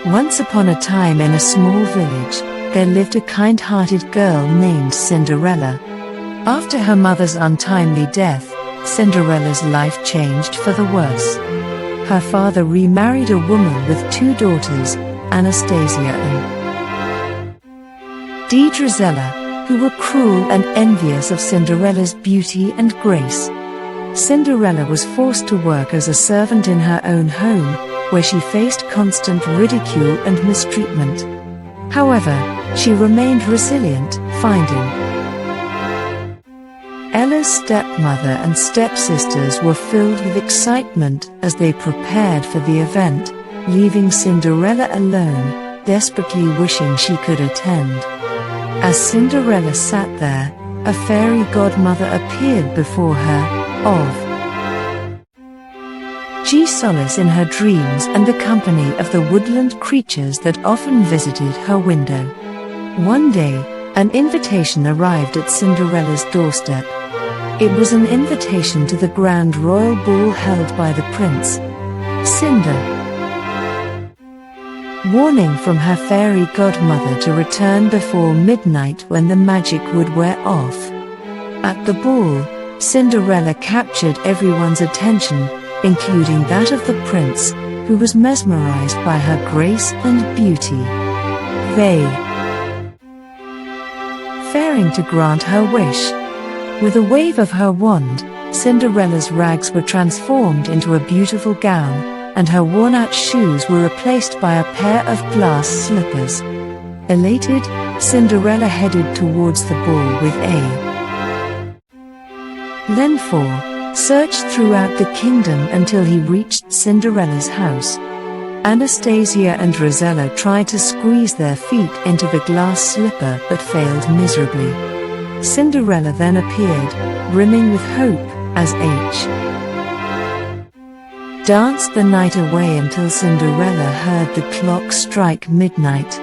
Once upon a time in a small village, there lived a kind-hearted girl named Cinderella. After her mother's untimely death, Cinderella's life changed for the worse. Her father remarried a woman with 2 daughters, Anastasia and Dredrozella, who were cruel and envious of Cinderella's beauty and grace. Cinderella was forced to work as a servant in her own home, where she faced constant ridicule and mistreatment. However, she remained resilient, finding Ella's stepmother and stepsisters were filled with excitement as they prepared for the event, leaving Cinderella alone, desperately wishing she could attend. As Cinderella sat there, a fairy godmother appeared before her, of solace in her dreams and the company of the woodland creatures that often visited her window. One day, an invitation arrived at Cinderella's doorstep. It was an invitation to the grand royal ball held by the prince, Cinder. Warning from her fairy godmother to return before midnight when the magic would wear off. At the ball, Cinderella captured everyone's attention, including that of the prince, who was mesmerized by her grace and beauty. Fearing to grant her wish, with a wave of her wand, Cinderella's rags were transformed into a beautiful gown, and her worn-out shoes were replaced by a pair of glass slippers. Elated, Cinderella headed towards the ball with Lenfor, searched throughout the kingdom until he reached Cinderella's house. Anastasia and Rosella tried to squeeze their feet into the glass slipper but failed miserably. Cinderella then appeared, brimming with hope, as danced the night away until Cinderella heard the clock strike midnight.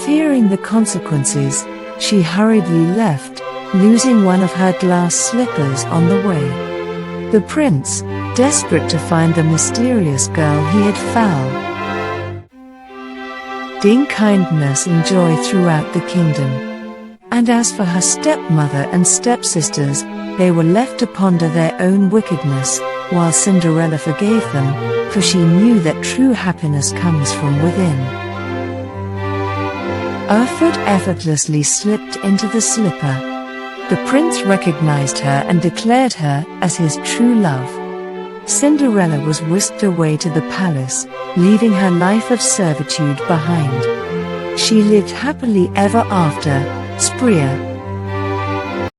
Fearing the consequences, she hurriedly left, losing one of her glass slippers on the way. The prince, desperate to find the mysterious girl he had found, kindness and joy throughout the kingdom. And as for her stepmother and stepsisters, they were left to ponder their own wickedness, while Cinderella forgave them, for she knew that true happiness comes from within. Her foot effortlessly slipped into the slipper. The prince recognized her and declared her as his true love. Cinderella was whisked away to the palace, leaving her life of servitude behind. She lived happily ever after, Spria,